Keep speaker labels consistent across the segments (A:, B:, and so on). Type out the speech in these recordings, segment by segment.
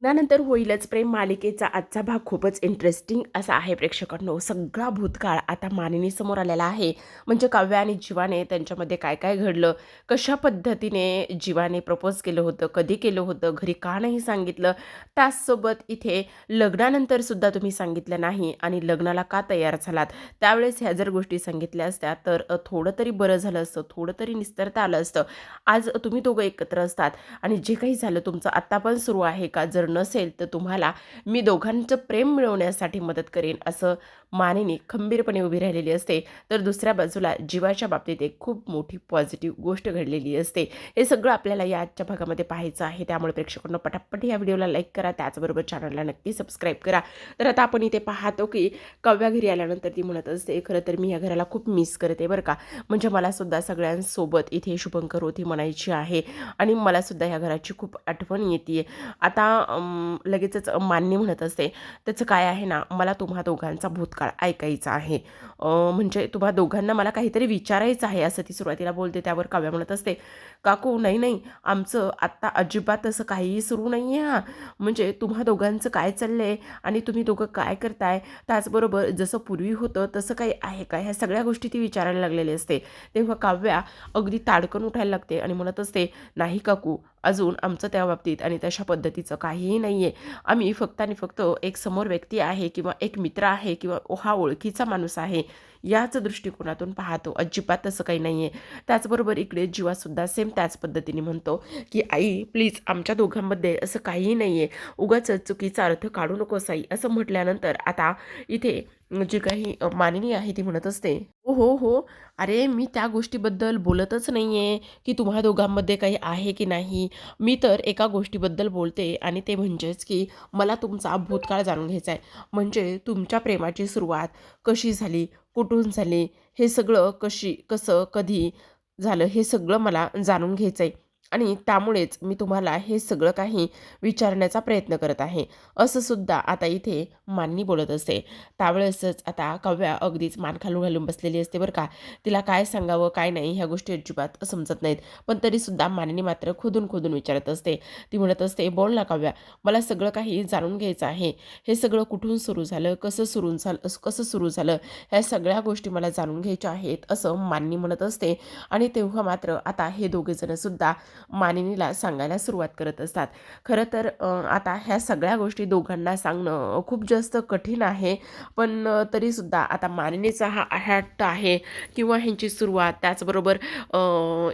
A: त्यानंतर होईलच प्रेम मालिकेचा आजचा भाग खूपच इंटरेस्टिंग असा आहे प्रेक्षकांनो. सगळा भूतकाळ आता मानिनीसमोर आलेला आहे. म्हणजे काव्या आणि जीवाने त्यांच्यामध्ये काय काय घडलं, कशा पद्धतीने जीवाने प्रपोज केलं होतं, कधी केलं होतं, घरी का नाही सांगितलं, त्याचसोबत इथे लग्नानंतर सुद्धा तुम्ही सांगितलं नाही आणि लग्नाला का तयार झालात. त्यावेळेस ह्या जर गोष्टी सांगितल्या असत्या तर थोडं तरी बरं झालं असतं, थोडं तरी निस्तारता आलं असतं. आज तुम्ही दोघं एकत्र असतात आणि जे काही झालं तुमचं आत्ता पण सुरू आहे का, जर नसेल तर तुम्हाला मी दोघांचं प्रेम मिळवण्यासाठी मदत करेन, असं मानिनी खंबीरपणे उभी राहिलेली असते. तर दुसऱ्या बाजूला जीवाच्या बाबतीत एक खूप मोठी पॉझिटिव्ह गोष्ट घडलेली असते. हे सगळं आपल्याला या आजच्या भागामध्ये पाहायचं आहे. त्यामुळे प्रेक्षकांना पटापट या व्हिडिओला लाईक करा, त्याचबरोबर चॅनलला नक्की सबस्क्राईब करा. तर आता आपण इथे पाहतो की काव्या घरी आल्यानंतर ती म्हणत असते, खरं तर मी या घराला खूप मिस करते बरं का. म्हणजे मला सुद्धा सगळ्यांसोबत इथे शुभंकर होती म्हणायची आहे आणि मला सुद्धा ह्या घराची खूप आठवण येते. आता लगेचच मान्य म्हणत असते, त्याचं काय आहे ना, मला तुम्हा दोघांचा भूतकाळ ऐकायचा आहे. म्हणजे तुम्हा दोघांना मला काहीतरी विचारायचं आहे असं ती सुरुवातीला बोलते. त्यावर काव्या म्हणत असते, काकू नाही नाही, आमचं आत्ता अजिबात असं काहीही सुरू नाही आहे हां. म्हणजे तुम्हा दोघांचं काय चाललं आहे आणि तुम्ही दोघं काय करताय, त्याचबरोबर जसं पूर्वी होतं तसं काही आहे का, ह्या सगळ्या गोष्टी ती विचारायला लागलेली असते. तेव्हा काव्या अगदी ताडकन उठायला लागते आणि म्हणत असते, नाही काकू, अजून आमचं त्या बाबतीत आणि तशा पद्धतीचं काहीही नाही आहे. आम्ही फक्त आणि फक्त एक समोर व्यक्ती आहे किंवा एक मित्र आहे किंवा हा ओळखीचा माणूस आहे, याच दृष्टिकोनातून पाहतो. अजिबात तसं काही नाही आहे. त्याचबरोबर इकडे जीवासुद्धा सेम त्याच पद्धतीने म्हणतो, की आई प्लीज, आमच्या दोघांमध्ये असं काहीही नाही आहे. उगाचच चुकीचा अर्थ काढू नकोस आई, असं म्हटल्यानंतर आता इथे जी काही मानिनी आहे ती म्हणत असते, हो हो हो, अरे मी त्या गोष्टीबद्दल बोलतच नाही आहे की तुम्हा दोघांमध्ये काही आहे की नाही. मी तर एका गोष्टीबद्दल बोलते आणि ते म्हणजेच की मला तुमचा भूतकाळ जाणून घ्यायचा आहे. म्हणजे तुमच्या प्रेमाची सुरुवात कशी झाली, कुठून झाली, हे सगळं कसं, कधी झालं, हे सगळं मला जाणून घ्यायचं आहे. आणि त्यामुळेच मी तुम्हाला हे सगळं काही विचारण्याचा प्रयत्न करत आहे, असं सुद्धा आता इथे मान्नी बोलत असते. त्यावेळेसच आता काव्या अगदीच मान खालून घालून बसलेली असते बरं का. तिला काय सांगावं काय नाही ह्या गोष्टी अजिबात समजत नाहीत. पण तरीसुद्धा मानिनी मात्र खोदून खोदून विचारत असते. ती म्हणत असते, बोल ना काव्या, मला सगळं काही जाणून घ्यायचं आहे. हे सगळं कुठून सुरू झालं, कसं सुरू झालं, ह्या सगळ्या गोष्टी मला जाणून घ्यायच्या आहेत, असं मानिनी म्हणत असते. आणि तेव्हा मात्र आता हे दोघेजणसुद्धा मानिनीला सांगायला सुरुवात करत असतात. खरं तर आता ह्या सगळ्या गोष्टी दोघांना सांगणं खूप जास्त कठीण आहे. पण तरीसुद्धा आता मानिनीचा हा हट्ट आहे किंवा ह्यांची सुरुवात, त्याचबरोबर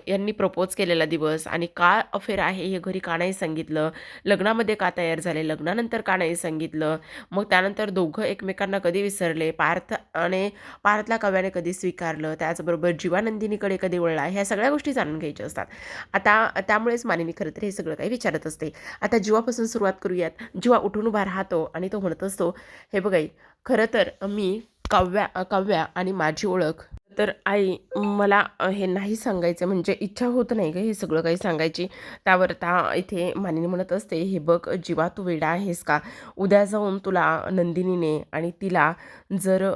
A: यांनी प्रपोज केलेला दिवस आणि का अफेअर आहे हे घरी का नाही सांगितलं, लग्नामध्ये का तयार झाले, लग्नानंतर का नाही सांगितलं, मग त्यानंतर दोघं एकमेकांना कधी विसरले, पार्थला काव्याने कधी स्वीकारलं, त्याचबरोबर जीवानंदिनीकडे कधी वळला, ह्या सगळ्या गोष्टी जाणून घ्यायच्या असतात. आता त्यामुळेच मानिनी खरं तर हे सगळं काही विचारत असते. आता जीवापासून सुरुवात करूयात. जीवा उठून उभा राहतो आणि तो म्हणत असतो, हे बघ आई, खरं तर मी काव्या आणि माझी ओळख, तर आई मला हे नाही सांगायचं, म्हणजे इच्छा होत नाही गं हे सगळं काही सांगायची. त्यावर आता इथे मानिनी म्हणत असते, हे बघ जीवा, तू वेडा आहेस का? उद्या जाऊन तुला नंदिनीने आणि तिला जर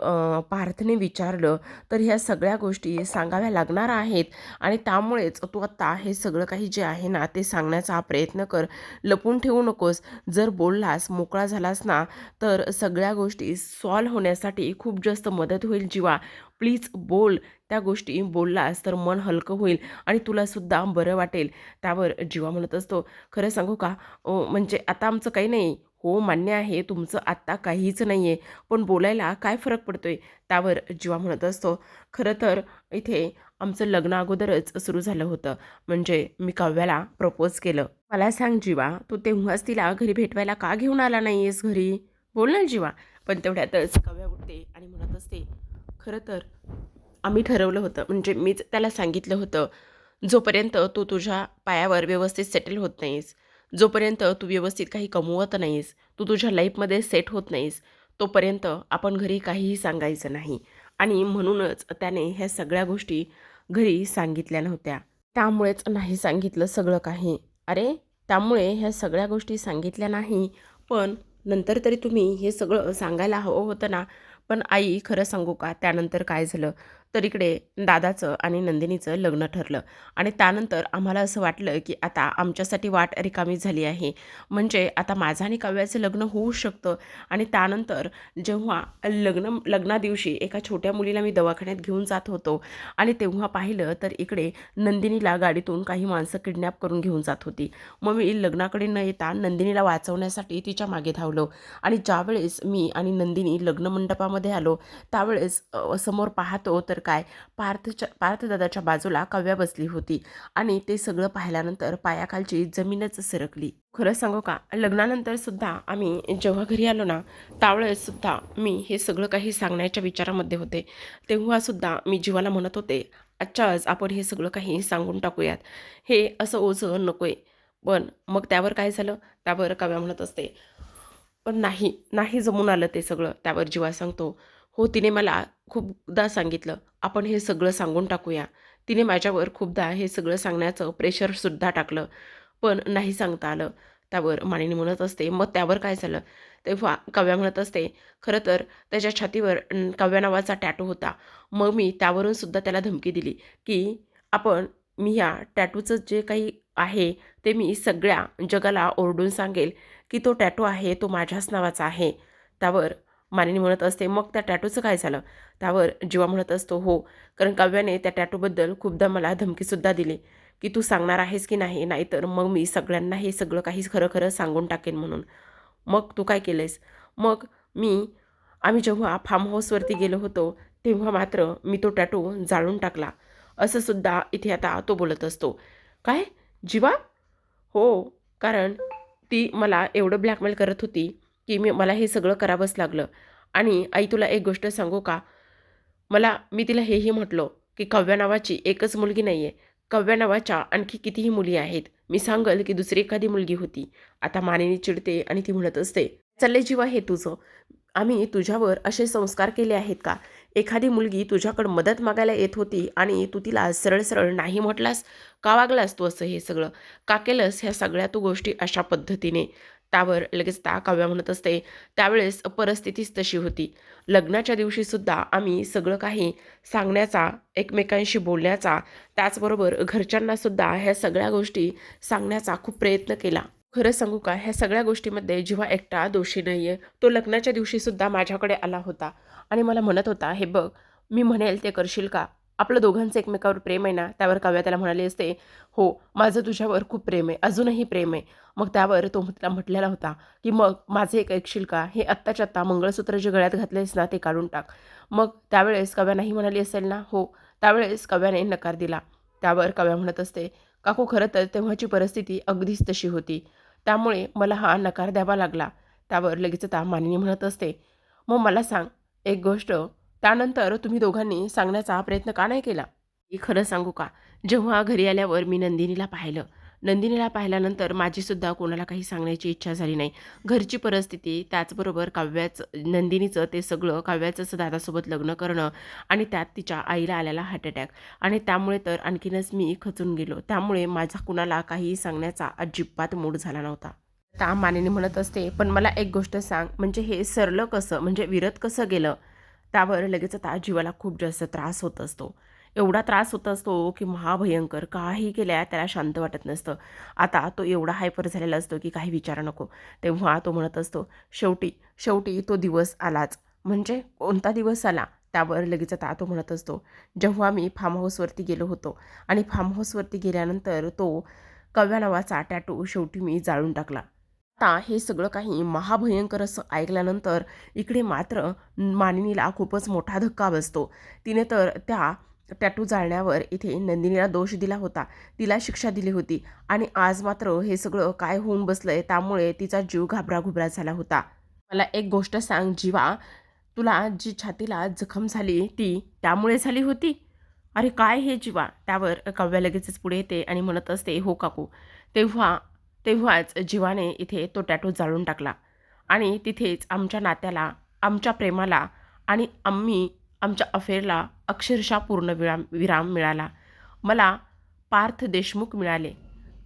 A: पार्थने विचारलं तर ह्या सगळ्या गोष्टी सांगाव्या लागणार आहेत आणि त्यामुळेच तू आत्ता हे सगळं काही जे आहे ना ते सांगण्याचा प्रयत्न कर, लपून ठेवू नकोस. जर बोललास, मोकळा झालास ना, तर सगळ्या गोष्टी सॉल्व्ह होण्यासाठी खूप जास्त मदत होईल जीवा. प्लीज बोल, त्या गोष्टी बोललास तर मन हलकं होईल आणि तुलासुद्धा बरं वाटेल. त्यावर जीवा म्हणत असतो, खरं सांगू का, म्हणजे आता आमचं काही नाही. हो मान्य आहे, तुमचं आत्ता काहीच नाही आहे, पण बोलायला काय फरक पडतोय. त्यावर जीवा म्हणत असतो, खरं तर इथे आमचं लग्न अगोदरच सुरू झालं होतं. म्हणजे मी काव्याला प्रपोज केलं. मला सांग जीवा, तू तेव्हाच तिला घरी भेटवायला का घेऊन आला नाही आहेस घरी? बोल ना जीवा. पण तेवढ्यातच काव्या उठते आणि म्हणत असते, खरं तर आम्ही ठरवलं होतं, म्हणजे मीच त्याला सांगितलं होतं, जोपर्यंत तू तुझ्या पायावर व्यवस्थित सेटल होत नाहीस, जोपर्यंत तू व्यवस्थित काही कमवत नाहीस, तू तुझ्या लाईफमध्ये सेट होत नाहीस, तोपर्यंत आपण घरी काहीही सांगायचं नाही. आणि म्हणूनच त्याने ह्या सगळ्या गोष्टी घरी सांगितल्या नव्हत्या. त्यामुळेच नाही सांगितलं सगळं काही. अरे, त्यामुळे ह्या सगळ्या गोष्टी सांगितल्या नाही, पण नंतर तरी तुम्ही हे सगळं सांगायला हवं होतं ना. पण आई खरं सांगू का, त्यानंतर काय झालं, तर इकडे दादाचं आणि नंदिनीचं लग्न ठरलं आणि त्यानंतर आम्हाला असं वाटलं की आता आमच्यासाठी वाट रिकामी झाली आहे. म्हणजे आता माझं आणि काव्याचं लग्न होऊ शकतं. आणि त्यानंतर जेव्हा लग्नादिवशी एका छोट्या मुलीला मी दवाखान्यात घेऊन जात होतो आणि तेव्हा पाहिलं तर इकडे नंदिनीला गाडीतून काही माणसं किडनॅप करून घेऊन जात होती. मग मी लग्नाकडे न येता नंदिनीला वाचवण्यासाठी तिच्या मागे धावलो आणि ज्यावेळेस मी आणि नंदिनी लग्नमंडपामध्ये आलो त्यावेळेस समोर पाहतो तर काय पार्थदादाच्या बाजूला काव्या बसली होती आणि ते सगळं पाहिल्यानंतर पायाखालची जमीनच सरकली. खरं सांगू का, लग्नानंतर सुद्धा आम्ही जेव्हा घरी आलो ना त्यावेळेस सुद्धा मी हे सगळं काही सांगण्याच्या विचारामध्ये होते. तेव्हा सुद्धा मी जीवाला म्हणत होते, आजच्या आज आपण हे सगळं काही सांगून टाकूयात, हे असं ओझं नकोय. पण मग त्यावर काय झालं, त्यावर काव्या म्हणत असते, पण नाही, नाही जमून आलं ते सगळं. त्यावर जीवा सांगतो, हो तिने मला खूपदा सांगितलं, आपण हे सगळं सांगून टाकूया. तिने माझ्यावर खूपदा हे सगळं सांगण्याचं प्रेशरसुद्धा टाकलं, पण नाही सांगता आलं. त्यावर मानिनी म्हणत असते, मग त्यावर काय झालं? तेव्हा काव्या म्हणत असते, खरं तर त्याच्या छातीवर काव्या नावाचा टॅटू होता. मग मी त्यावरून सुद्धा त्याला धमकी दिली, की मी ह्या टॅटूचं जे काही आहे ते मी सगळ्या जगाला ओरडून सांगेल, की तो टॅटू आहे तो माझ्याच नावाचा आहे. त्यावर मानिनी म्हणत असते, मग त्या टॅटूचं काय झालं? त्यावर जीवा म्हणत असतो, हो, कारण काव्याने त्या टॅटूबद्दल खूपदा मला धमकीसुद्धा दिली, की तू सांगणार आहेस की नाही, नाहीतर मग मी सगळ्यांना हे सगळं काही खरं खरं सांगून टाकेन म्हणून. मग तू काय केलंयस? मग आम्ही जेव्हा फार्म हाऊसवरती गेलो होतो तेव्हा मात्र मी तो टॅटू जाळून टाकला. असं सुद्धा इथे आता तो बोलत असतो. काय? जीवा? हो, कारण ती मला एवढं ब्लॅकमेल करत होती, की मला हे सगळं करावंच लागलं. आणि आई तुला एक गोष्ट सांगू का? मी तिला हेही म्हटलो, की काव्या नावाची एकच मुलगी नाही आहे. काव्या नावाच्या आणखी कितीही मुली आहेत. मी सांगेल की दुसरी एखादी मुलगी होती. आता मानिनी चिडते आणि ती म्हणत असते, "चाललंय जीवा हे तुझं. आम्ही तुझ्यावर असे संस्कार केले आहेत का? एखादी मुलगी तुझ्याकडं मदत मागायला येत होती आणि तू तिला सरळ-सरळ नाही म्हटलास? का वागलास तू असं हे सगळं? का केलंस ह्या सगळ्या तू गोष्टी अशा पद्धतीने?" त्यावर लगेच काव्या म्हणत असते, "त्यावेळेस परिस्थितीच तशी होती. लग्नाच्या दिवशीसुद्धा आम्ही सगळं काही सांगण्याचा, एकमेकांशी बोलण्याचा, त्याचबरोबर घरच्यांनासुद्धा ह्या सगळ्या गोष्टी सांगण्याचा खूप प्रयत्न केला. खरं सांगू का, ह्या सगळ्या गोष्टीमध्ये जीवा एकटा दोषी नाही आहे. तो लग्नाच्या दिवशीसुद्धा माझ्याकडे आला होता आणि मला म्हणत होता, हे बघ, मी म्हणेल ते करशील का? आपलं दोघांचं एकमेकावर प्रेम आहे ना? त्यावर काव्या त्याला म्हणाली असते, हो, माझं तुझ्यावर खूप प्रेम आहे, अजूनही प्रेम आहे. मग त्यावर तो तिला म्हटलेला होता, की मग माझं एक ऐकशील का? हे आत्ताच्या आत्ता मंगळसूत्र जे गळ्यात घातलेस ना, ते काढून टाक. मग त्यावेळेस काव्या नाही म्हणाली असेल ना? हो, त्यावेळेस काव्याने नकार दिला. त्यावर काव्या म्हणत असते, काकू खरं तर तेव्हाची परिस्थिती अगदीच तशी होती. त्यामुळे मला हा नकार द्यावा लागला. त्यावर लगेच आता मानिनी म्हणत असते, मग मला सांग एक गोष्ट, त्यानंतर तुम्ही दोघांनी सांगण्याचा प्रयत्न का नाही केला? मी खरं सांगू का? जेव्हा घरी आल्यावर मी नंदिनीला पाहिलं. नंदिनीला पाहिल्यानंतर माझीसुद्धा कोणाला काही सांगण्याची इच्छा झाली नाही. घरची परिस्थिती, त्याचबरोबर नंदिनीचं ते सगळं, काव्याचं दादासोबत लग्न करणं आणि त्यात तिच्या आईला आलेला हार्ट अटॅक आणि त्यामुळे तर आणखीनच मी खचून गेलो. त्यामुळे माझा कुणाला काहीही सांगण्याचा अजिबात मूड झाला नव्हता. आता मानिनी म्हणत असते, पण मला एक गोष्ट सांग, म्हणजे हे सरलं कसं? म्हणजे विरत कसं गेलं? त्यावर लगेच आता जीवाला खूप जास्त त्रास होत असतो. एवढा त्रास होत असतो, की महाभयंकर. काही केल्या त्याला शांत वाटत नसतं. आता तो एवढा हायपर झालेला असतो, की काही विचारा नको. तेव्हा तो म्हणत असतो, शेवटी शेवटी तो दिवस आलाच. म्हणजे कोणता दिवस आला? त्यावर लगेच आता तो म्हणत असतो, जेव्हा मी फार्म हाऊसवरती गेलो होतो आणि फार्म हाऊसवरती गेल्यानंतर तो काव्या नावाचा टॅटू शेवटी मी जाळून टाकला. आता हे सगळं काही महाभयंकर असं ऐकल्यानंतर इकडे मात्र मानिनीला खूपच मोठा धक्का बसतो. तिने तर त्या टॅटू जाळण्यावर इथे नंदिनीला दोष दिला होता. तिला शिक्षा दिली होती आणि आज मात्र हे सगळं काय होऊन बसलंय, त्यामुळे तिचा जीव घाबराघुबरा झाला होता. मला एक गोष्ट सांग जीवा, तुला जी छातीला जखम झाली ती त्यामुळे झाली होती? अरे काय हे जीवा? त्यावर काव्या लगेचच पुढे येते आणि म्हणत असते, हो काकू. तेव्हाच जीवाने इथे तो टॅटू जाळून टाकला आणि तिथेच आमच्या नात्याला, आमच्या प्रेमाला आणि आमच्या अफेअरला अक्षरशः पूर्ण विराम मिळाला. मला पार्थ देशमुख मिळाले,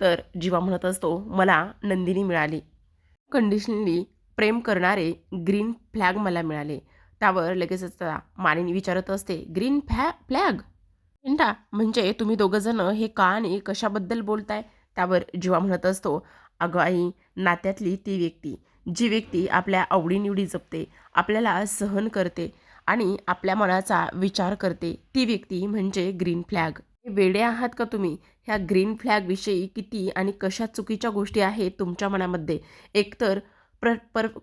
A: तर जीवा म्हणत असतो, मला नंदिनी मिळाली. कंडिशनली प्रेम करणारे ग्रीन फ्लॅग मला मिळाले. त्यावर लगेचच त्या मानिनी विचारत असते, ग्रीन फ्लॅग? चिंता म्हणजे तुम्ही दोघं जण हे का आणि कशाबद्दल बोलताय? त्यावर जीवा म्हणत असतो, अगं आई, नात्यातली ती व्यक्ती, जी व्यक्ती आपल्या आवडीनिवडी जपते, आपल्याला सहन करते आणि आपल्या मनाचा विचार करते, ती व्यक्ती म्हणजे ग्रीन फ्लॅग. वेडे आहात का तुम्ही? ह्या ग्रीन फ्लॅगविषयी किती आणि कशा चुकीच्या गोष्टी आहेत तुमच्या मनामध्ये. एकतर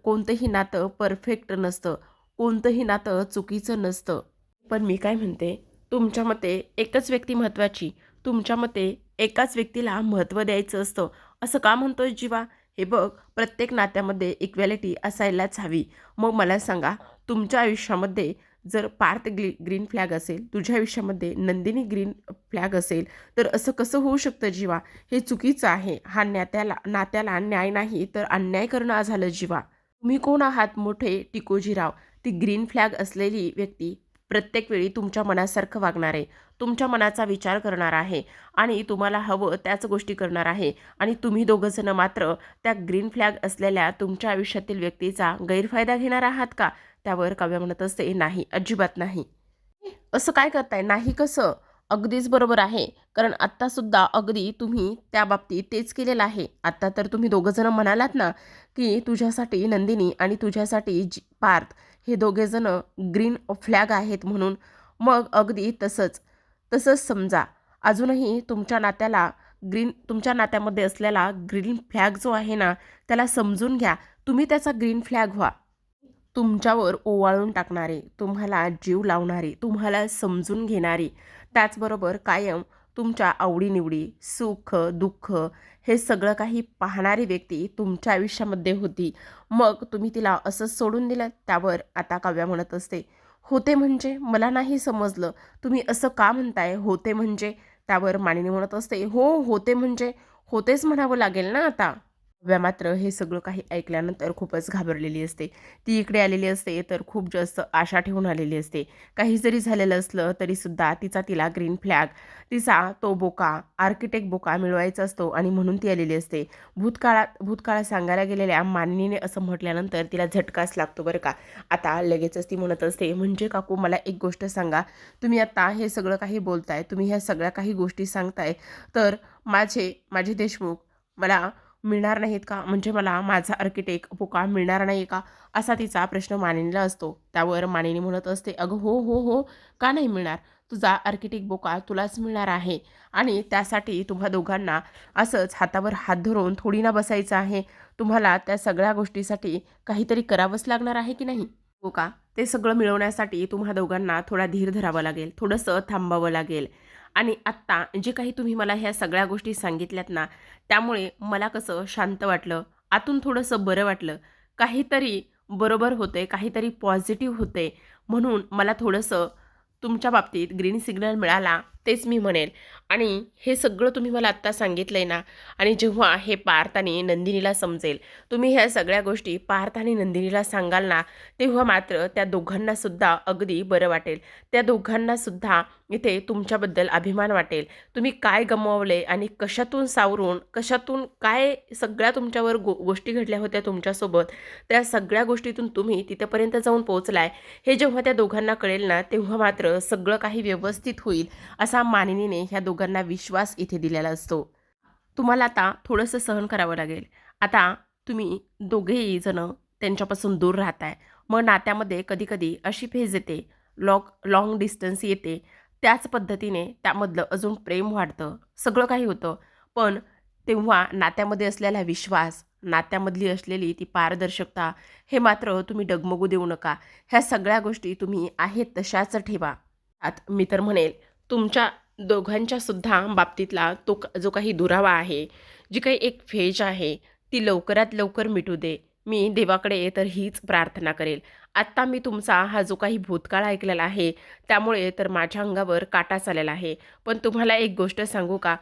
A: कोणतंही नातं परफेक्ट नसतं, कोणतंही नातं चुकीचं नसतं. पण मी काय म्हणते, तुमच्या मते एकच व्यक्ती महत्त्वाची, तुमच्या मते एकाच व्यक्तीला महत्त्व द्यायचं असतं, असं का म्हणतोय जीवा? हे बघ, प्रत्येक नात्यामध्ये इक्वॅलिटी असायलाच हवी. मग मला सांगा, तुमच्या आयुष्यामध्ये जर पार्थ ग्रीन फ्लॅग असेल, तुझ्या आयुष्यामध्ये नंदिनी ग्रीन फ्लॅग असेल, तर असं कसं होऊ शकतं जीवा? हे चुकीचं आहे. हा नात्याला न्याय नाही, तर अन्याय करणं झालं जीवा. तुम्ही कोण आहात मोठे टिकोजीराव? ती ग्रीन फ्लॅग असलेली व्यक्ती प्रत्येक वेळी तुमच्या मनासारखं वागणार आहे, तुमच्या मनाचा विचार करणार आहे आणि तुम्हाला हवं त्याच गोष्टी करणार आहे. आणि तुम्ही दोघं जण मात्र त्या ग्रीन फ्लॅग असलेल्या तुमच्या आयुष्यातील व्यक्तीचा गैरफायदा घेणार आहात का? त्यावर काव्य म्हणत असते, नाही, अजिबात नाही. असं काय करताय? नाही कसं? अगदीच बरोबर आहे. कारण आत्तासुद्धा अगदी तुम्ही त्या बाबतीत तेच केलेलं आहे. आत्ता तर तुम्ही दोघं जण म्हणालात ना, की तुझ्यासाठी नंदिनी आणि तुझ्यासाठी पार्थ हे दोघे जण ग्रीन फ्लॅग आहेत म्हणून. मग अगदी तसंच समजा. अजूनही तुमच्या नात्यामध्ये असलेला ग्रीन फ्लॅग जो आहे ना, त्याला समजून घ्या. तुम्ही त्याचा ग्रीन फ्लॅग व्हा. तुमच्यावर ओवाळून टाकणारे, तुम्हाला जीव लावणारे, तुम्हाला समजून घेणारी, त्याचबरोबर कायम तुमच्या आवडीनिवडी, सुख, दुःख हे सगळं काही पाहणारी व्यक्ती तुमच्या आयुष्यामध्ये होती. मग तुम्ही तिला असंच सोडून दिलं. त्यावर आता काव्या म्हणत असते, होते म्हणजे? मला नाही समजलं. तुम्ही असं का म्हणताय, होते म्हणजे? त्यावर मानिनी म्हणत असते, हो, होते म्हणजे होतेच म्हणावं लागेल ना आता. काव्या मात्र हे सगळं काही ऐकल्यानंतर खूपच घाबरलेली असते. ती इकडे आलेली असते तर खूप जास्त आशा ठेवून आलेली असते. काही जरी झालेलं असलं तरीसुद्धा तिला ग्रीन फ्लॅग, तिचा तो बोका, आर्किटेक्ट बोका मिळवायचा असतो आणि म्हणून ती आलेली असते. भूतकाळात सांगायला गेलेल्या मानिनीने असं म्हटल्यानंतर तिला झटकाच लागतो बरं का. आता लगेचच ती म्हणत असते, म्हणजे काकू मला एक गोष्ट सांगा, तुम्ही आता हे सगळं काही बोलताय, तुम्ही ह्या सगळ्या काही गोष्टी सांगताय, तर माझे देशमुख मला मिळणार नाहीत का? म्हणजे मला माझा आर्किटेक्ट बोका मिळणार नाही का? असा तिचा प्रश्न मानिनीला असतो. त्यावर मानिनी म्हणत असते, अगं हो हो हो, का नाही मिळणार? तुझा आर्किटेक्ट बोका तुलाच मिळणार आहे आणि त्यासाठी तुम्हा दोघांना असंच हातावर हात धरून थोडी ना बसायचं आहे. तुम्हाला त्या सगळ्या गोष्टीसाठी काहीतरी करावंच लागणार आहे की नाही? बोका, ते सगळं मिळवण्यासाठी तुम्हा दोघांना थोडा धीर धरावा लागेल, थोडंसं थांबावं लागेल. आणि आत्ता जे काही तुम्ही मला ह्या सगळ्या गोष्टी सांगितल्यात ना, त्यामुळे मला कसं शांत वाटलं, आतून थोडंसं बरं वाटलं. काहीतरी बरोबर होतंय, काहीतरी पॉझिटिव्ह होतंय. म्हणून मला थोडंसं तुमच्या बाबतीत ग्रीन सिग्नल मिळाला, तेच मी म्हणेल. आणि हे सगळं तुम्ही मला आत्ता सांगितलंय ना, आणि जेव्हा हे पार्थ आणि नंदिनीला समजेल, तुम्ही ह्या सगळ्या गोष्टी पार्थ आणि नंदिनीला सांगाल ना, तेव्हा मात्र त्या दोघांनासुद्धा अगदी बरं वाटेल. त्या दोघांनासुद्धा इथे तुमच्याबद्दल अभिमान वाटेल. तुम्ही काय गमावले आणि कशातून काय सगळ्या तुमच्यावर गोष्टी घडल्या होत्या तुमच्यासोबत, त्या सगळ्या गोष्टीतून तुम्ही तिथपर्यंत जाऊन पोहोचलाय, हे जेव्हा त्या दोघांना कळेल ना, तेव्हा मात्र सगळं काही व्यवस्थित होईल, असा मानिनीने ह्या दोघांना विश्वास इथे दिलेला असतो. तुम्हाला आता थोडंसं सहन करावं लागेल. आता तुम्ही दोघेही जण त्यांच्यापासून दूर राहताय. मग नात्यामध्ये कधी-कधी अशी फेज येते, लाँग डिस्टन्स येते. त्याच पद्धतीने त्यामधलं अजून प्रेम वाढतं, सगळं काही होतं. पण तेव्हा नात्यामध्ये असलेला विश्वास, नात्यामधली असलेली ती पारदर्शकता, हे मात्र तुम्ही डगमगू देऊ नका. ह्या सगळ्या गोष्टी तुम्ही आहेत तशाच ठेवा. मी तर म्हणेल, तुमच्या दोघांच्या सुद्धा बाबतीतला जो काही दुरावा आहे, जी काही एक फेज आहे, ती लवकरात लवकर मिटू दे. मी देवाकडे तर हीच प्रार्थना करेल. आत्ता मी तुमचा हा जो काही भूतकाळ ऐकलेला आहे, त्यामुळे तर माझ्या अंगावर काटाच आलेला आहे. पण तुम्हाला एक गोष्ट सांगू का?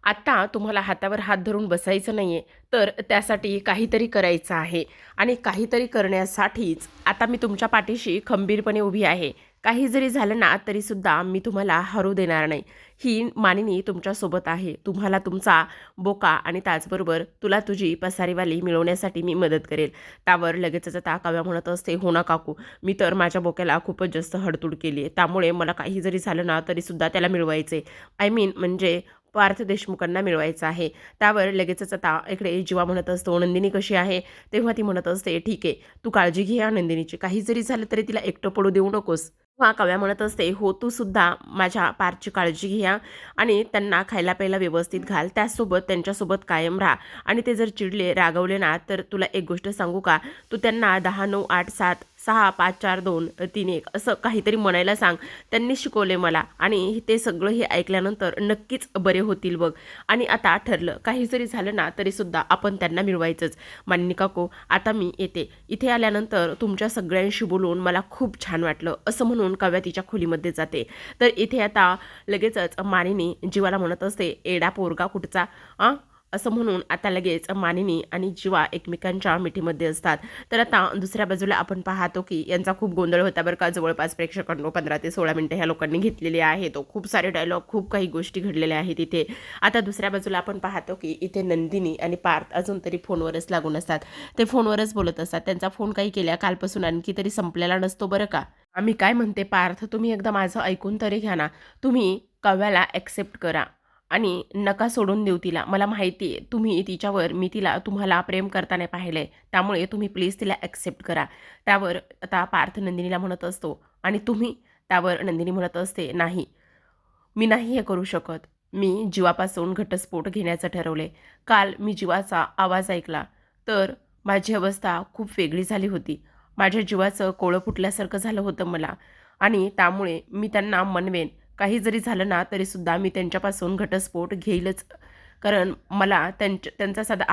A: आत्ता तुम्हाला हातावर हात धरून बसायचं नाही आहे, तर त्यासाठी काहीतरी करायचं आहे आणि काहीतरी करण्यासाठीच आता मी तुमच्या पाठीशी खंबीरपणे उभी आहे. काही जरी झालं ना तरीसुद्धा मी तुम्हाला हरू देणार नाही. ही मानिनी तुमच्यासोबत आहे. तुम्हाला तुमचा बोका आणि त्याचबरोबर तुला तुझी पसारीवाली मिळवण्यासाठी मी मदत करेल. त्यावर लगेचच आता काव्या म्हणत असते, हो ना काकू, मी तर माझ्या बोक्याला खूपच जास्त हडतूड केली आहे. त्यामुळे मला काही जरी झालं ना तरीसुद्धा त्याला मिळवायचे. आय मीन म्हणजे पार्थ देशमुखांना मिळवायचं आहे. त्यावर लगेचच आता इकडे जीवा म्हणत असतो, नंदिनी कशी आहे? तेव्हा ती म्हणत असते, ठीक आहे, तू काळजी घे या नंदिनीची. काही जरी झालं तरी तिला एकटं पडू देऊ नकोस. हां, काव्या म्हणत असते, हो तू सुद्धा माझ्या पार्थची काळजी घ्या आणि त्यांना खायला प्यायला व्यवस्थित घाल. त्याचसोबत त्यांच्यासोबत कायम राहा आणि ते जर चिडले, रागवले ना, तर तुला एक गोष्ट सांगू का? तू त्यांना 10, 9, 8, 7, 6, 5, 4, 2, 3, 1 असं काहीतरी म्हणायला सांग. त्यांनी शिकवले मला आणि ते सगळं हे ऐकल्यानंतर नक्कीच बरे होतील बघ. आणि आता ठरलं, काही जरी झालं ना तरीसुद्धा आपण त्यांना मिळवायचंच. मानिनी काकू, आता मी येते. इथे आल्यानंतर तुमच्या सगळ्यांशी बोलून मला खूप छान वाटलं, असं म्हणून काव्या तिच्या खोलीमध्ये जाते. तर इथे आता लगेचच मानिनी जीवाला म्हणत असते, एडा पोरगा कुठचा आ असं म्हणून आता लगेच मानिनी आणि जीवा एकमेकांच्या मिठीमध्ये असतात. तर आता दुसऱ्या बाजूला आपण पाहतो की यांचा खूप गोंधळ होता बरं का. जवळपास प्रेक्षकांनो 15 ते 16 मिनिटं ह्या लोकांनी घेतलेली आहेत. खूप सारे डायलॉग, खूप काही गोष्टी घडलेल्या आहेत इथे. आता दुसऱ्या बाजूला आपण पाहतो की इथे नंदिनी आणि पार्थ अजून तरी फोनवरच लागून असतात. ते फोनवरच बोलत असतात. त्यांचा फोन काही केल्या कालपासून आणखी तरी संपलेला नसतो बरं का. आम्ही काय म्हणते पार्थ, तुम्ही एकदा माझं ऐकून तरी घ्या ना. तुम्ही काव्याला ॲक्सेप्ट करा आणि नका सोडून देऊ तिला. मला माहिती आहे तुम्ही तिच्यावर, मी तिला तुम्हाला प्रेम करताना पाहिलं आहे. त्यामुळे तुम्ही प्लीज तिला ॲक्सेप्ट करा. त्यावर आता पार्थ नंदिनीला म्हणत असतो आणि तुम्ही? त्यावर नंदिनी म्हणत असते, नाही, मी नाही हे करू शकत. मी जीवापासून घटस्फोट घेण्याचं ठरवले. काल मी जीवाचा आवाज ऐकला तर माझी अवस्था खूप वेगळी झाली होती. माझ्या जीवाचं कोळं फुटल्यासारखं झालं होतं मला आणि त्यामुळे मी त्यांना मनवेन. काही जरी झालं ना तरीसुद्धा मी त्यांच्यापासून घटस्फोट घेईलच. कारण मला त्यांचा साधा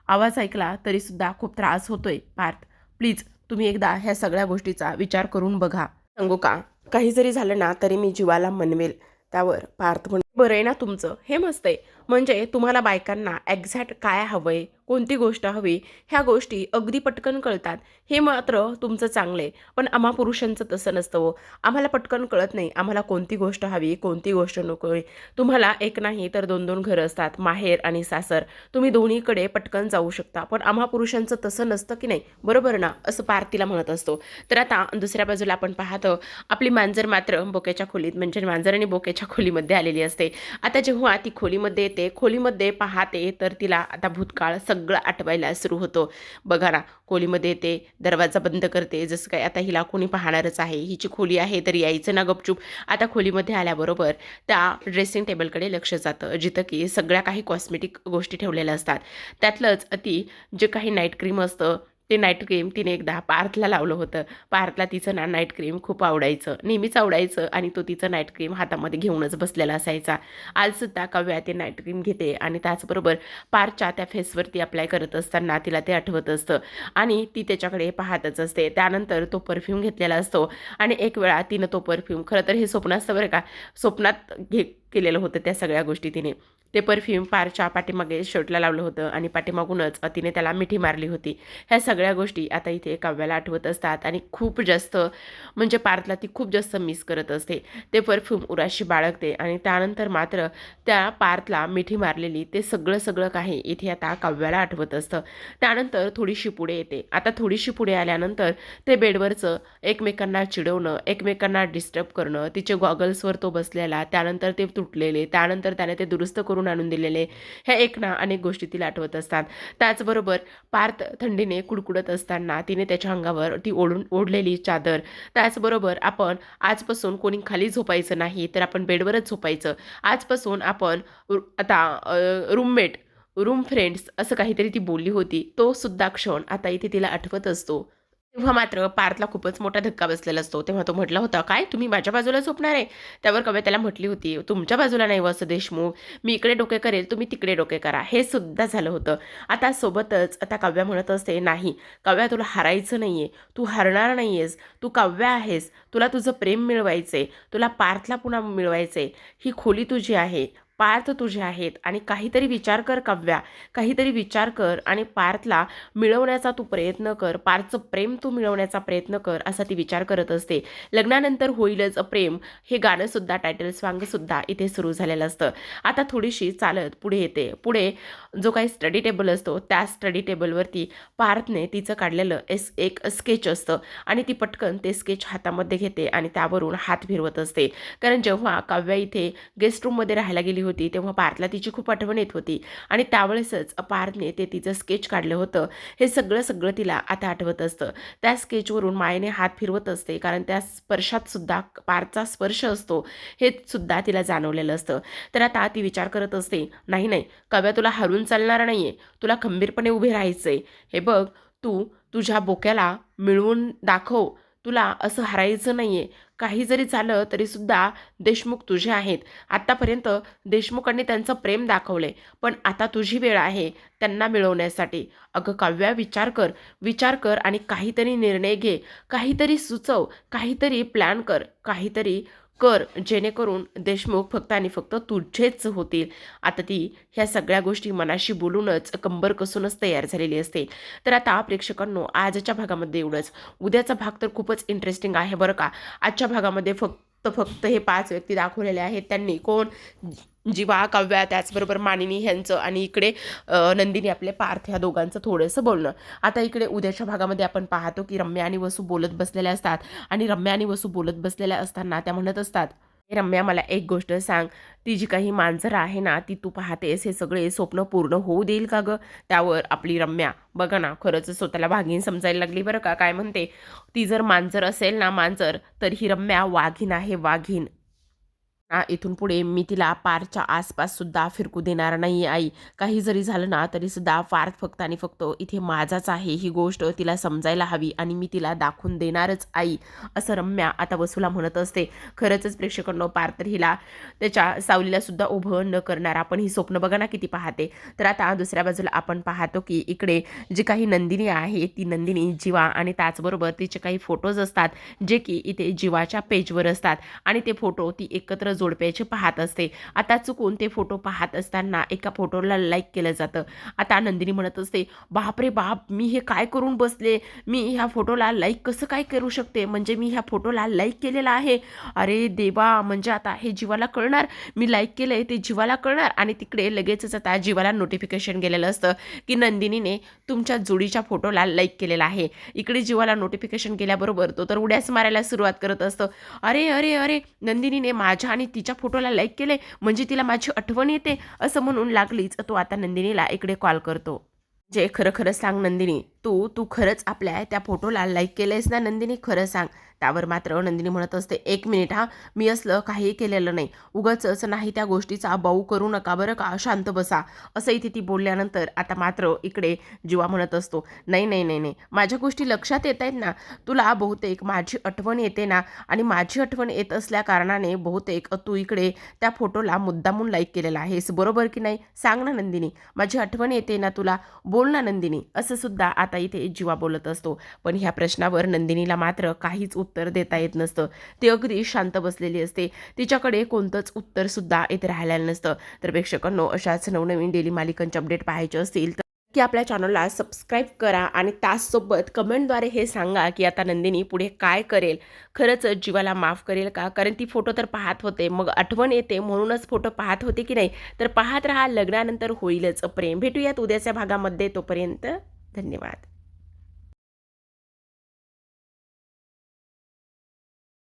A: आवाज ऐकला तरीसुद्धा खूप त्रास होतोय. पार्थ, प्लीज तुम्ही एकदा ह्या सगळ्या गोष्टीचा विचार करून बघा. सांगू का? काही जरी झालं ना तरी मी जीवाला मनवेल. त्यावर पार्थ म्हणे, बरं आहे ना तुमचं, हे मस्त आहे. म्हणजे तुम्हाला बायकांना एक्झॅक्ट काय हवंय, कोणती गोष्ट हवी, ह्या गोष्टी अगदी पटकन कळतात. हे मात्र तुमचं चांगलं आहे. पण आम्हा पुरुषांचं तसं नसतं हो. आम्हाला पटकन कळत नाही आम्हाला कोणती गोष्ट हवी, कोणती गोष्ट नको आहे. तुम्हाला एक नाही तर 2-2 घरं असतात, माहेर आणि सासर. तुम्ही दोन्हीकडे पटकन जाऊ शकता. पण आम्हा पुरुषांचं तसं नसतं की नाही, बरोबर ना? असं पार्थिला म्हणत असतो. तर आता दुसऱ्या बाजूला आपण पाहतो आपली मांजर मात्र बोक्याच्या खोलीत, म्हणजे मांजर आणि बोक्याच्या खोलीमध्ये आलेली असते. आता जेव्हा ती खोलीमध्ये येते, खोलीमध्ये पाहते तर तिला आता भूतकाळ सगळं आठवायला सुरू होतो. बघा ना, खोलीमध्ये येते, दरवाजा बंद करते, जसं काय आता हिला कोणी पाहणारच आहे, हिची खोली आहे तर यायचं ना गपचूप. आता खोलीमध्ये आल्याबरोबर त्या ड्रेसिंग टेबलकडे लक्ष जातं, जिथं की सगळ्या काही कॉस्मेटिक गोष्टी ठेवलेल्या असतात. त्यातलंच ती जे काही नाईट क्रीम असतं, ते नाईट क्रीम तिने एकदा पार्थला लावलं होतं. पार्थला तिचं ना नाईट क्रीम खूप आवडायचं, नेहमीच आवडायचं आणि तो तिचं नाईट क्रीम हातामध्ये घेऊनच बसलेला असायचा. आजसुद्धा काव्या ते नाईट क्रीम घेते आणि त्याचबरोबर पार्थच्या त्या फेसवरती अप्लाय करत असताना तिला ते आठवत असतं आणि ती त्याच्याकडे पाहतच असते. त्यानंतर तो परफ्यूम घेतलेला असतो आणि एक वेळा तिनं तो परफ्यूम, खरं तर हे स्वप्न असतं बरं का, स्वप्नात केलेलं होतं त्या सगळ्या गोष्टी तिने. ते परफ्यूम पारच्या पाठीमागे शर्टला लावलं होतं आणि पाठीमागूनच तिने त्याला मिठी मारली होती. ह्या सगळ्या गोष्टी आता इथे काव्याला आठवत असतात आणि खूप जास्त म्हणजे पार्थला ती खूप जास्त मिस करत असते. ते परफ्यूम उराशी बाळगते आणि त्यानंतर मात्र त्या पार्थला मिठी मारलेली ते सगळं काही इथे आता काव्याला आठवत असतं. त्यानंतर थोडीशी पुढे येते. आता थोडीशी पुढे आल्यानंतर ते बेडवरचं एकमेकांना चिडवणं, एकमेकांना डिस्टर्ब करणं, तिचे गॉगल्सवर तो बसलेला, त्यानंतर ते तुटलेले, त्यानंतर त्याने ते दुरुस्त करून आणून दिलेले, ह्या एक ना अनेक गोष्टी तिला आठवत असतात. त्याचबरोबर पार्थ थंडीने कुडकुडत असताना तिने त्याच्या अंगावर ती ओढलेली चादर, त्याचबरोबर आपण आजपासून कोणी खाली झोपायचं नाही तर आपण बेडवरच झोपायचं, आजपासून आपण आता रूम फ्रेंड्स असं काहीतरी ती बोलली होती, तो सुद्धा क्षण आता इथे तिला आठवत असतो. तेव्हा मात्र पार्थला खूपच मोठा धक्का बसलेला असतो. तेव्हा तो म्हटला होता, "काय तुम्ही माझ्या बाजूला झोपणार आहे?" त्यावर काव्या त्याला म्हटली होती, "तुमच्या बाजूला नाही वसं देशमुख, मी इकडे डोके करेल, तुम्ही तिकडे डोके करा." हे सुद्धा झालं होतं. आता सोबतच आता काव्या म्हणत असते, "नाही काव्या, तुला हारायचं नाहीये, तू हारणार नाहीयेस, तू काव्या आहेस, तुला तुझं प्रेम मिळवायचंय, तुला पार्थला पुन्हा मिळवायचंय, ही खोली तुझी आहे." पार्थ तुझे आहेत आणि काहीतरी विचार कर काव्या, काहीतरी विचार कर आणि पार्थला मिळवण्याचा तू प्रयत्न कर, पार्थचं प्रेम तू मिळवण्याचा प्रयत्न कर असा ती विचार करत असते. लग्नानंतर होईलच प्रेम हे गाणंसुद्धा टायटल सॉन्गसुद्धा इथे सुरू झालेलं असतं. आता थोडीशी चालत पुढे येते. पुढे जो काही स्टडी टेबल असतो त्या स्टडी टेबलवरती पार्थने तिचं काढलेलं एक स्केच असतं आणि ती पटकन ते स्केच हातामध्ये घेते आणि त्यावरून हात फिरवत असते. कारण जेव्हा काव्या इथे गेस्ट रूममध्ये राहायला गेली होती तेव्हा पार्थला तिची खूप आठवण येत होती आणि त्यावेळेसच पार्थने ते तिचं स्केच काढलं होतं. हे सगळं तिला आता आठवत असतं. त्या स्केचवरून मायेने हात फिरवत असते कारण त्या स्पर्शात सुद्धा पार्थचा स्पर्श असतो हे सुद्धा तिला जाणवलेलं असतं. तर आता ती विचार करत असते, नाही काव्या, तुला हरून चालणार नाहीये, तुला खंबीरपणे उभे राहायचंय. हे बघ, तू तुझ्या बोक्याला मिळवून दाखव, तुला असं हरायचं नाहीये. काही जरी झालं तरी सुद्धा देशमुख तुझे आहेत. आत्तापर्यंत देशमुखांनी त्यांचं प्रेम दाखवले, पण आता तुझी वेळ आहे त्यांना मिळवण्यासाठी. अगं काव्या, विचार कर आणि काहीतरी निर्णय घे, काहीतरी सुचव, काहीतरी प्लॅन कर, काहीतरी कर जेणेकरून देशमुख फक्त आणि फक्त तुझेच होतील. आता ती ह्या सगळ्या गोष्टी मनाशी बोलूनच कंबर कसूनच तयार झालेली असते. तर आता प्रेक्षकांनो, आजच्या भागामध्ये एवढंच. उद्याचा भाग तर खूपच इंटरेस्टिंग आहे बरं का. आजच्या भागामध्ये फक्त हे 5 व्यक्ती दाखवलेले आहेत. त्यांनी कोण? जीवा, काव्या, त्याचबरोबर मानिनी ह्यांचं आणि इकडे नंदिनी आपले पार्थ ह्या दोघांचं थोडंसं बोलणं. आता इकडे उद्याच्या भागामध्ये आपण पाहतो की रम्या आणि वसू बोलत बसलेल्या असतात आणि रम्या आणि वसू बोलत बसलेल्या असताना त्या म्हणत असतात, "हे रम्या, मला एक गोष्ट सांग, ती जी काही मांजरं आहे ना ती तू पाहतेस, हे सगळे स्वप्न पूर्ण होऊ देईल का गं?" त्यावर आपली रम्या बघा ना, खरंच स्वतःला वाघीण समजायला लागली बरं का. काय म्हणते, ती जर मांजर असेल ना मांजर, तर ही रम्या वाघीण आहे, वाघीण. इथून पुढे मी तिला पारच्या आसपास सुद्धा फिरकू देणार नाही आई. काही जरी झालं ना तरी सुद्धा पार्थ फक्त आणि फक्त इथे माझाच आहे, ही गोष्ट तिला समजायला हवी आणि मी तिला दाखवून देणारच आई, असं रम्या आता वसूला म्हणत असते. खरंच प्रेक्षकांनो, पार्थ तर हिला त्याच्या सावलीला सुद्धा उभं न करणार. आपण ही स्वप्न बघा ना किती पाहते. तर आता दुसऱ्या बाजूला आपण पाहतो की इकडे जी काही नंदिनी आहे ती नंदिनी, जीवा आणि त्याचबरोबर तिचे काही फोटोज असतात जे की इथे जीवाच्या पेजवर असतात आणि ते फोटो ती एकत्र जोडप्याचे पाहत असते. आता चुकून ते फोटो पाहत असताना एका फोटोला लाईक केलं जातं. आता नंदिनी म्हणत असते, बापरे बाप, मी हे काय करून बसले, मी ह्या फोटोला लाईक कसं काय करू शकते, म्हणजे मी ह्या फोटोला लाईक केलेला आहे. अरे देवा, म्हणजे आता हे जीवाला कळणार मी लाईक केलंय, ते जीवाला कळणार. आणि तिकडे लगेचच आता जीवाला नोटिफिकेशन गेलेलं असतं की नंदिनीने तुमच्या जोडीच्या फोटोला लाईक केलेला आहे. इकडे जीवाला नोटिफिकेशन गेल्याबरोबर तो तर उड्याच मारायला सुरुवात करत असतो. अरे अरे अरे, नंदिनीने माझ्या आणि तिच्या फोटोला लाईक केले, म्हणजे तिला माझी आठवण येते, असं म्हणून लागलीच तो आता नंदिनीला इकडे कॉल करतो. जे खरं सांग नंदिनी, तू खरंच आपल्या त्या फोटोला लाईक केलंयस ना नंदिनी, खरं सांग. त्यावर मात्र नंदिनी म्हणत असते, 1 मिनिट हा, मी असलं काही केलेलं नाही, उगाचच नाही त्या गोष्टीचा बाऊ करू नका बरं का, शांत बसा, असं इथे ती बोलल्यानंतर आता मात्र इकडे जीवा म्हणत असतो, नाही, माझ्या गोष्टी लक्षात येत आहेत ना, तुला बहुतेक माझी आठवण येते ना, आणि माझी आठवण येत असल्या कारणाने बहुतेक तू इकडे त्या फोटोला मुद्दामून लाईक केलेला आहेस, बरोबर की नाही? सांग ना नंदिनी, माझी आठवण येते ना तुला, बोल ना नंदिनी, असं सुद्धा आता इथे जीवा बोलत असतो. पण ह्या प्रश्नावर नंदिनीला मात्र काहीच उत्तर देता येत नसतं. ती अगदी शांत बसलेली असते. तिच्याकडे कोणतंच उत्तर सुद्धा इथे राहिलेलं नसतं. तर प्रेक्षकांनो, अशाच नवनवीन डेली मालिकांचे अपडेट पाहायचे असतील तर की आपल्या चॅनलला सबस्क्राईब करा आणि त्याचसोबत कमेंटद्वारे हे सांगा की आता नंदिनी पुढे काय करेल. खरंच जीवाला माफ करेल का? कारण ती फोटो तर पाहत होते, मग आठवण येते म्हणूनच फोटो पाहत होते की नाही? तर पाहत राहा, लग्नानंतर होईलच प्रेम. भेटूयात उद्याच्या भागामध्ये. तोपर्यंत धन्यवाद.